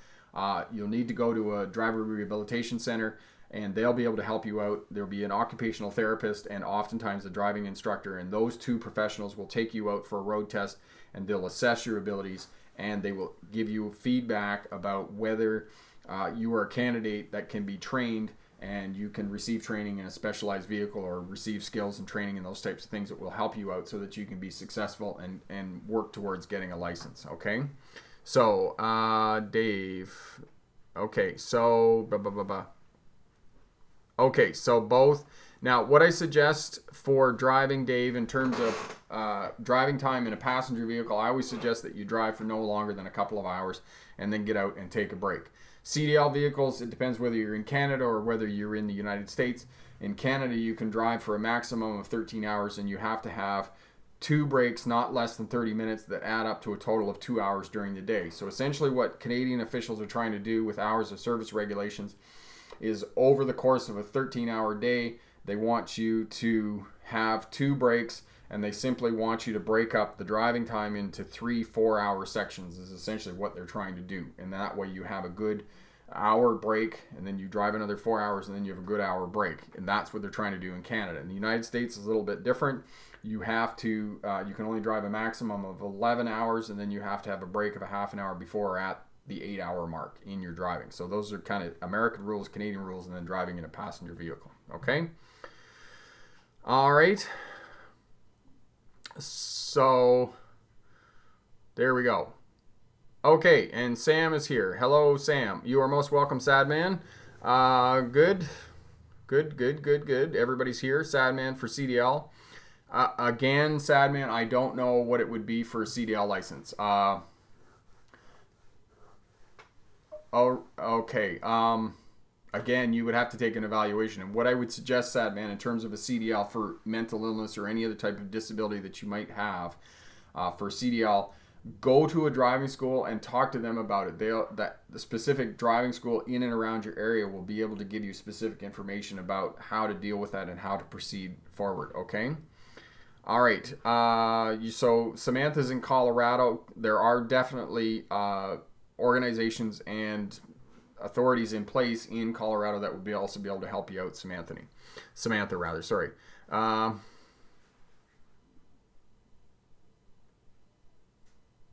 You'll need to go to a driver rehabilitation center, and they'll be able to help you out. There'll be an occupational therapist and oftentimes a driving instructor. And those two professionals will take you out for a road test, and they'll assess your abilities, and they will give you feedback about whether you are a candidate that can be trained, and you can receive training in a specialized vehicle, or receive skills and training and those types of things that will help you out so that you can be successful and work towards getting a license. Okay, so Dave, okay, so okay, so both. Now, what I suggest for driving, Dave, in terms of driving time in a passenger vehicle, I always suggest that you drive for no longer than a couple of hours and then get out and take a break. CDL vehicles, it depends whether you're in Canada or whether you're in the United States. In Canada, you can drive for a maximum of 13 hours, and you have to have 2 breaks, not less than 30 minutes, that add up to a total of 2 hours during the day. So essentially what Canadian officials are trying to do with hours of service regulations is, over the course of a 13-hour day, they want you to have 2 breaks, and they simply want you to break up the driving time into 3 4-hour sections, is essentially what they're trying to do. And that way you have a good hour break, and then you drive another 4 hours, and then you have a good hour break. And that's what they're trying to do in Canada. In the United States, it's a little bit different. You have to, you can only drive a maximum of 11 hours, and then you have to have a break of a half an hour before or at the 8-hour mark in your driving. So those are kind of American rules, Canadian rules, and then driving in a passenger vehicle. Okay? All right. So there we go. Okay, and Sam is here. Hello, Sam. You are most welcome, sad man. Good. Everybody's here. Sad man for CDL. Again, sad man, I don't know what it would be for a CDL license. Oh, okay. Again, you would have to take an evaluation. And what I would suggest, sad man, in terms of a CDL for mental illness or any other type of disability that you might have, for CDL, go to a driving school and talk to them about it. The specific driving school in and around your area will be able to give you specific information about how to deal with that and how to proceed forward. Okay. All right. So Samantha's in Colorado. There are definitely organizations and authorities in place in Colorado that would also be able to help you out, Samantha rather. Sorry.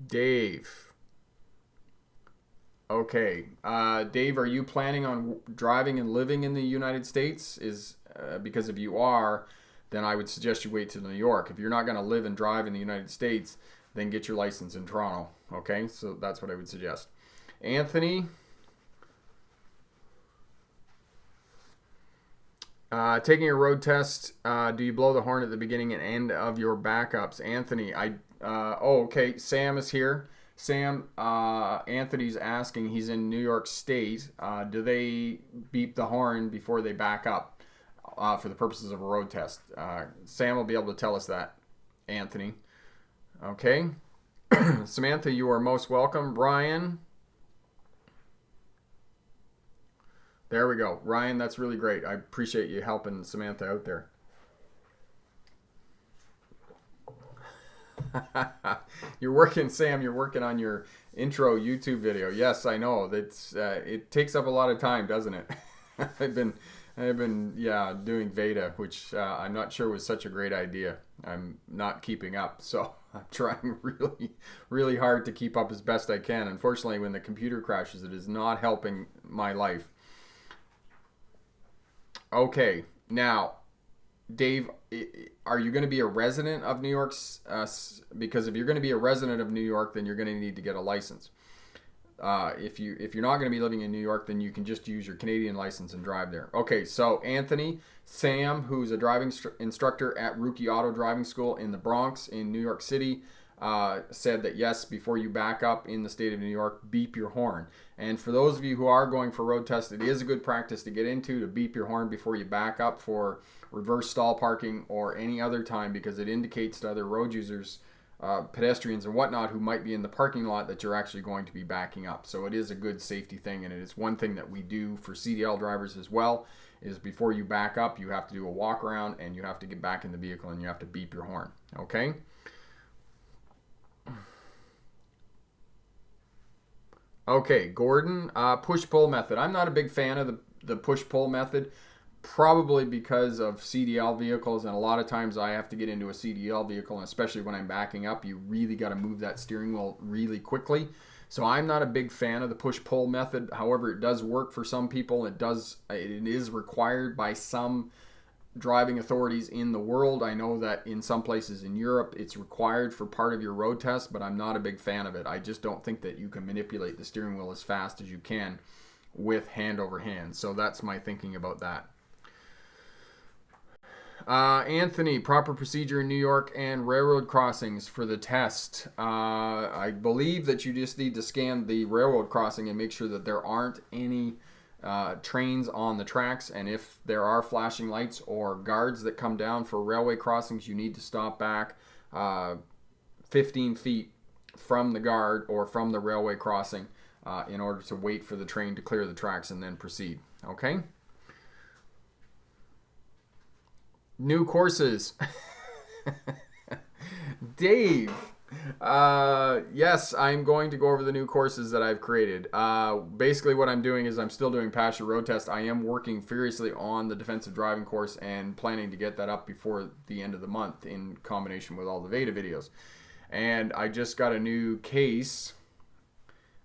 Dave. Okay. Dave, are you planning on driving and living in the United States? Because if you are, then I would suggest you wait till New York. If you're not going to live and drive in the United States, then get your license in Toronto. Okay? So that's what I would suggest. Anthony. Taking a road test, do you blow the horn at the beginning and end of your backups? Anthony, okay. Sam is here. Sam, Anthony's asking, he's in New York State. Do they beep the horn before they back up for the purposes of a road test? Sam will be able to tell us that, Anthony. Okay. Samantha, you are most welcome. Ryan. There we go. Ryan, that's really great. I appreciate you helping Samantha out there. You're working, Sam, you're working on your intro YouTube video. Yes, I know. That's it takes up a lot of time, doesn't it? I've been doing Veda, which I'm not sure was such a great idea. I'm not keeping up, so I'm trying really hard to keep up as best I can. Unfortunately, when the computer crashes, it is not helping my life. Okay, now, Dave, are you going to be a resident of New York? Because if you're going to be a resident of New York, then you're going to need to get a license. If you're not going to be living in New York, then you can just use your Canadian license and drive there. Okay, so Anthony, Sam, who's a driving instructor at Rookie Auto Driving School in the Bronx in New York City, said that yes, before you back up in the state of New York, beep your horn. And for those of you who are going for road tests, it is a good practice to get into, to beep your horn before you back up for reverse stall parking or any other time, because it indicates to other road users, pedestrians and whatnot who might be in the parking lot, that you're actually going to be backing up. So it is a good safety thing, and it is one thing that we do for CDL drivers as well, is before you back up, you have to do a walk around and you have to get back in the vehicle and you have to beep your horn. Okay? Okay, Gordon, push-pull method. I'm not a big fan of the push-pull method, probably because of CDL vehicles, and a lot of times I have to get into a CDL vehicle, and especially when I'm backing up, you really got to move that steering wheel really quickly. So I'm not a big fan of the push-pull method. However, it does work for some people. It is required by some driving authorities in the world. I know that in some places in Europe it's required for part of your road test, but I'm not a big fan of it. I just don't think that you can manipulate the steering wheel as fast as you can with hand over hand. So that's my thinking about that. Anthony, proper procedure in New York and railroad crossings for the test. I believe that you just need to scan the railroad crossing and make sure that there aren't any trains on the tracks, and if there are flashing lights or guards that come down for railway crossings, you need to stop back 15 feet from the guard or from the railway crossing in order to wait for the train to clear the tracks and then proceed. Okay? New courses. Dave. Yes, I'm going to go over the new courses that I've created. Basically what I'm doing is I'm still doing Pass Your Road Test. I am working furiously on the defensive driving course and planning to get that up before the end of the month in combination with all the Veda videos. And I just got a new case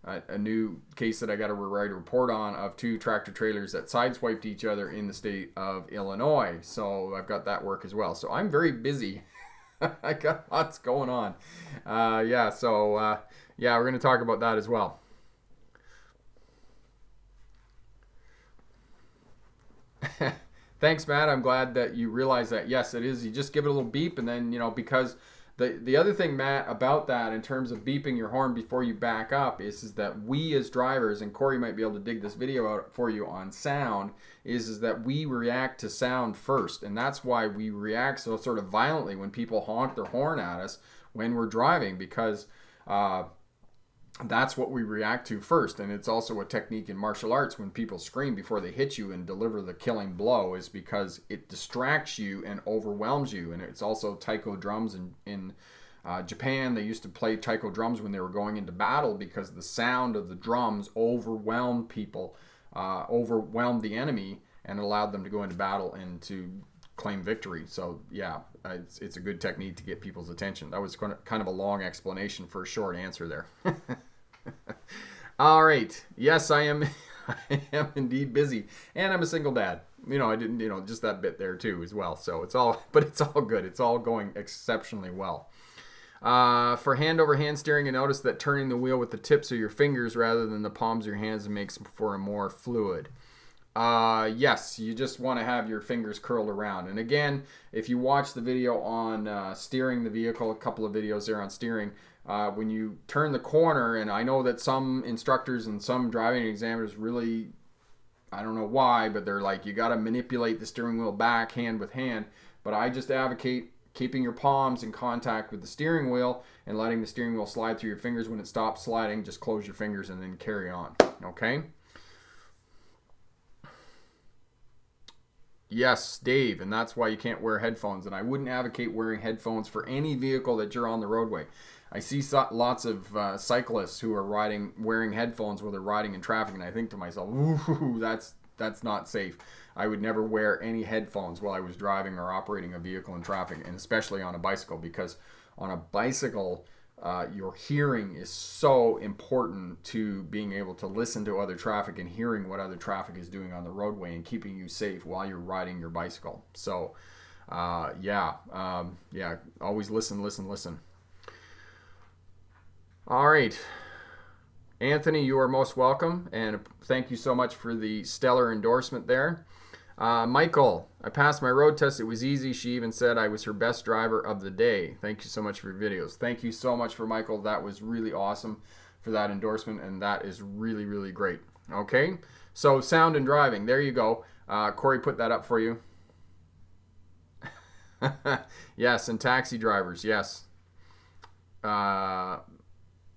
that I got to write a report on of 2 tractor trailers that sideswiped each other in the state of Illinois. So I've got that work as well. So I'm very busy. I got lots going on. We're going to talk about that as well. Thanks, Matt. I'm glad that you realize that. Yes, it is. You just give it a little beep, and then, because the other thing, Matt, about that in terms of beeping your horn before you back up is that we as drivers, and Corey might be able to dig this video out for you on sound, is that we react to sound first. And that's why we react so sort of violently when people honk their horn at us when we're driving, because that's what we react to first. And it's also a technique in martial arts when people scream before they hit you and deliver the killing blow, is because it distracts you and overwhelms you. And it's also taiko drums in Japan. They used to play taiko drums when they were going into battle because the sound of the drums overwhelmed people, overwhelmed the enemy, and allowed them to go into battle and to claim victory. So yeah, it's a good technique to get people's attention. That was kind of a long explanation for a short answer there. All right. Yes, I am indeed busy, and I'm a single dad. I didn't, just that bit there too as well. So it's all good. It's all going exceptionally well. For hand over hand steering, I notice that turning the wheel with the tips of your fingers rather than the palms of your hands makes for a more fluid. Yes, you just want to have your fingers curled around. And again, if you watch the video on steering the vehicle, a couple of videos there on steering, when you turn the corner, and I know that some instructors and some driving examiners really, I don't know why, but they're like, you got to manipulate the steering wheel back hand with hand. But I just advocate keeping your palms in contact with the steering wheel and letting the steering wheel slide through your fingers. When it stops sliding, just close your fingers and then carry on. Okay? Yes, Dave, and that's why you can't wear headphones. And I wouldn't advocate wearing headphones for any vehicle that you're on the roadway. I see lots of cyclists who are wearing headphones while they're riding in traffic, and I think to myself, ooh, that's not safe. I would never wear any headphones while I was driving or operating a vehicle in traffic, and especially on a bicycle, because on a bicycle, your hearing is so important to being able to listen to other traffic and hearing what other traffic is doing on the roadway and keeping you safe while you're riding your bicycle. So, yeah, always listen. All right. Anthony, you are most welcome, and thank you so much for the stellar endorsement there. Michael, I passed my road test. It was easy. She even said I was her best driver of the day. Thank you so much for your videos. Thank you so much for Michael. That was really awesome for that endorsement, and that is really, really great. Okay, so sound and driving. There you go. Corey put that up for you. Yes, and taxi drivers. Yes.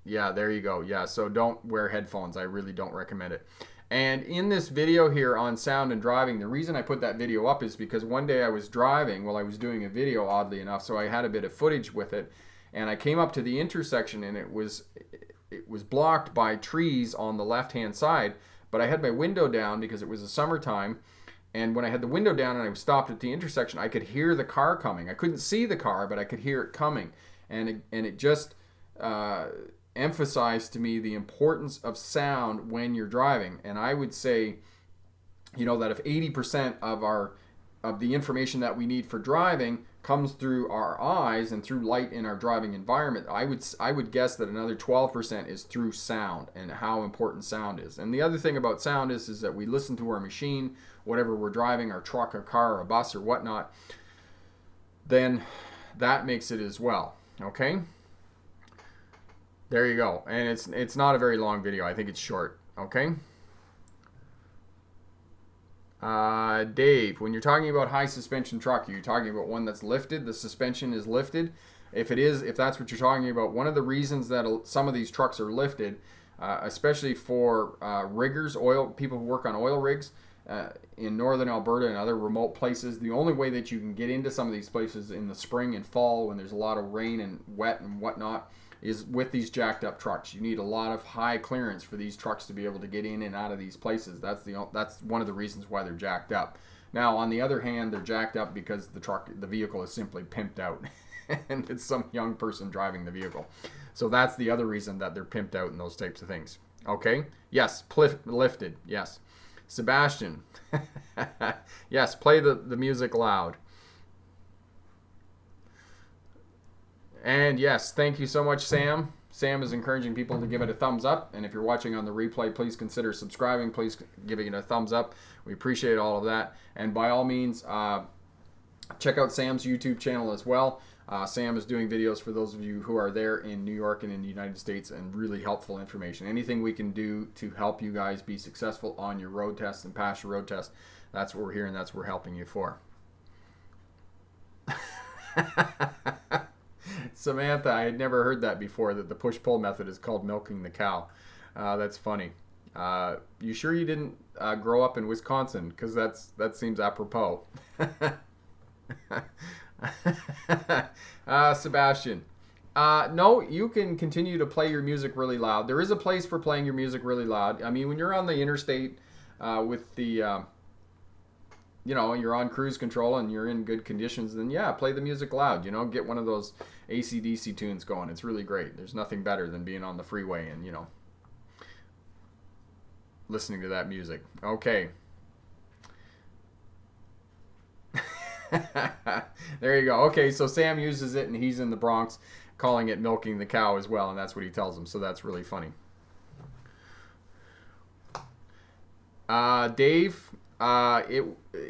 Yeah, there you go. Yeah, so don't wear headphones. I really don't recommend it. And in this video here on sound and driving, the reason I put that video up is because one day I was driving while I was doing a video, oddly enough, so I had a bit of footage with it, and I came up to the intersection, and it was blocked by trees on the left-hand side, but I had my window down because it was the summertime, and when I had the window down and I was stopped at the intersection, I could hear the car coming. I couldn't see the car, but I could hear it coming, and it just emphasized to me the importance of sound when you're driving. And I would say, that if 80% of the information that we need for driving comes through our eyes and through light in our driving environment, I would guess that another 12% is through sound and how important sound is. And the other thing about sound is that we listen to our machine, whatever we're driving, our truck, a car, or a bus, or whatnot, then that makes it as well. Okay? There you go. And it's not a very long video. I think it's short. Okay? Dave, when you're talking about high suspension truck, you're talking about one that's lifted, the suspension is lifted. If that's what you're talking about, one of the reasons that some of these trucks are lifted, especially for riggers, people who work on oil rigs in northern Alberta and other remote places, the only way that you can get into some of these places in the spring and fall when there's a lot of rain and wet and whatnot is with these jacked up trucks. You need a lot of high clearance for these trucks to be able to get in and out of these places. That's one of the reasons why they're jacked up. Now, on the other hand, they're jacked up because the vehicle is simply pimped out and it's some young person driving the vehicle. So that's the other reason that they're pimped out and those types of things. Okay? Yes, lifted. Yes. Sebastian. Yes, play the music loud. And yes, thank you so much, Sam. Sam is encouraging people to give it a thumbs up. And if you're watching on the replay, please consider subscribing. Please give it a thumbs up. We appreciate all of that. And by all means, check out Sam's YouTube channel as well. Sam is doing videos for those of you who are there in New York and in the United States, and really helpful information. Anything we can do to help you guys be successful on your road test and pass your road test, that's what we're here and that's what we're helping you for. Samantha, I had never heard that before, that the push-pull method is called milking the cow. That's funny. You sure you didn't grow up in Wisconsin? Because that seems apropos. Sebastian. No, you can continue to play your music really loud. There is a place for playing your music really loud. I mean, when you're on the interstate with the... you're on cruise control and you're in good conditions, then yeah, play the music loud. Get one of those AC/DC tunes going. It's really great. There's nothing better than being on the freeway and, listening to that music. Okay. There you go. Okay, so Sam uses it and he's in the Bronx calling it milking the cow as well, and that's what he tells them, so that's really funny. Dave...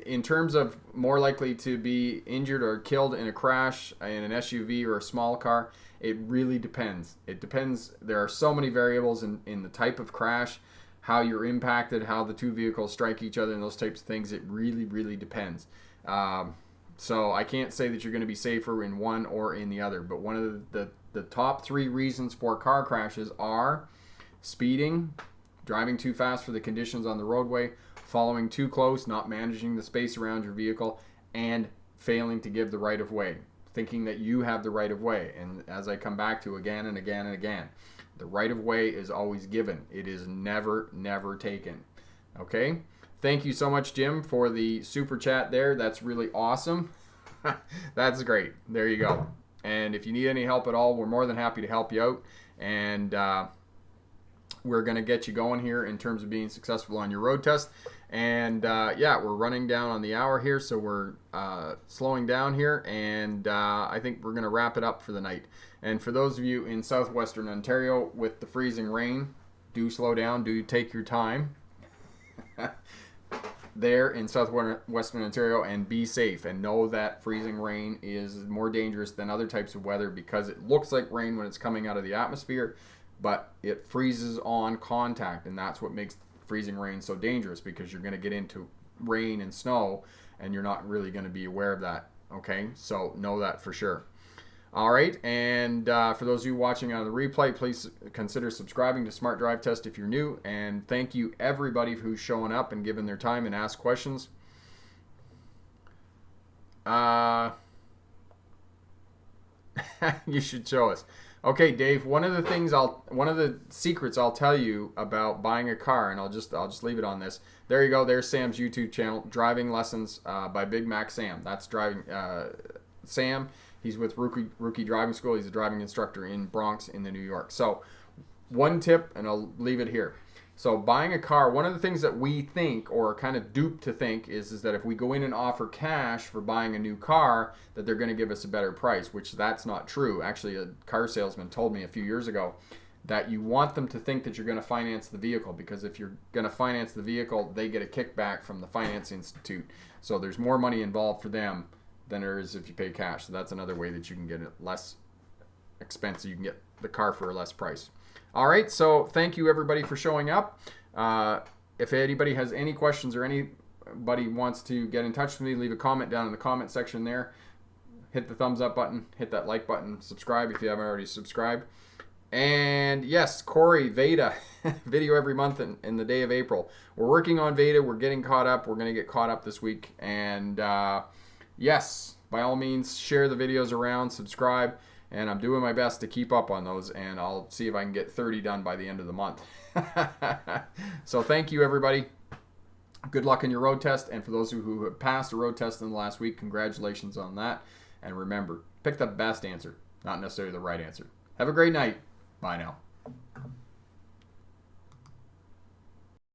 in terms of more likely to be injured or killed in a crash in an SUV or a small car, it really depends. It depends. There are so many variables in the type of crash, how you're impacted, how the two vehicles strike each other, and those types of things. It really, really depends. So I can't say that you're going to be safer in one or in the other. But one of the top 3 reasons for car crashes are speeding, driving too fast for the conditions on the roadway, following too close, not managing the space around your vehicle, and failing to give the right of way, thinking that you have the right of way. And as I come back to again and again and again, the right of way is always given. It is never, never taken. Okay? Thank you so much, Jim, for the super chat there. That's really awesome. That's great. There you go. And if you need any help at all, we're more than happy to help you out. And we're going to get you going here in terms of being successful on your road test. And yeah, we're running down on the hour here, so we're slowing down here. And I think we're going to wrap it up for the night. And for those of you in southwestern Ontario with the freezing rain, do slow down, do take your time there in southwestern Ontario, and be safe, and know that freezing rain is more dangerous than other types of weather because it looks like rain when it's coming out of the atmosphere, but it freezes on contact, and that's what makes freezing rain so dangerous, because you're going to get into rain and snow and you're not really going to be aware of that. Okay, so know that for sure. All right, and for those of you watching on the replay, please consider subscribing to Smart Drive Test if you're new. And thank you everybody who's showing up and giving their time and ask questions. You should show us. Okay, Dave. One of the secrets I'll tell you about buying a car, and I'll just leave it on this. There you go. There's Sam's YouTube channel, Driving Lessons by Big Mac Sam. That's driving Sam. He's with Rookie Driving School. He's a driving instructor in Bronx in New York. So one tip, and I'll leave it here. So buying a car, one of the things that we think, or kind of duped to think, is that if we go in and offer cash for buying a new car, that they're going to give us a better price, which that's not true. Actually, a car salesman told me a few years ago that you want them to think that you're going to finance the vehicle, because if you're going to finance the vehicle, they get a kickback from the finance institute. So there's more money involved for them than there is if you pay cash. So that's another way that you can get it less expensive. You can get the car for a less price. All right, so thank you everybody for showing up. If anybody has any questions or anybody wants to get in touch with me, leave a comment down in the comment section there. Hit the thumbs up button, hit that like button, subscribe if you haven't already subscribed. And yes, Corey, Veda, video every month in the day of April. We're working on Veda. We're getting caught up. We're going to get caught up this week. And yes, by all means, share the videos around, subscribe, and I'm doing my best to keep up on those, and I'll see if I can get 30 done by the end of the month. So thank you, everybody. Good luck in your road test, and for those who have passed a road test in the last week, congratulations on that. And remember, pick the best answer, not necessarily the right answer. Have a great night. Bye now.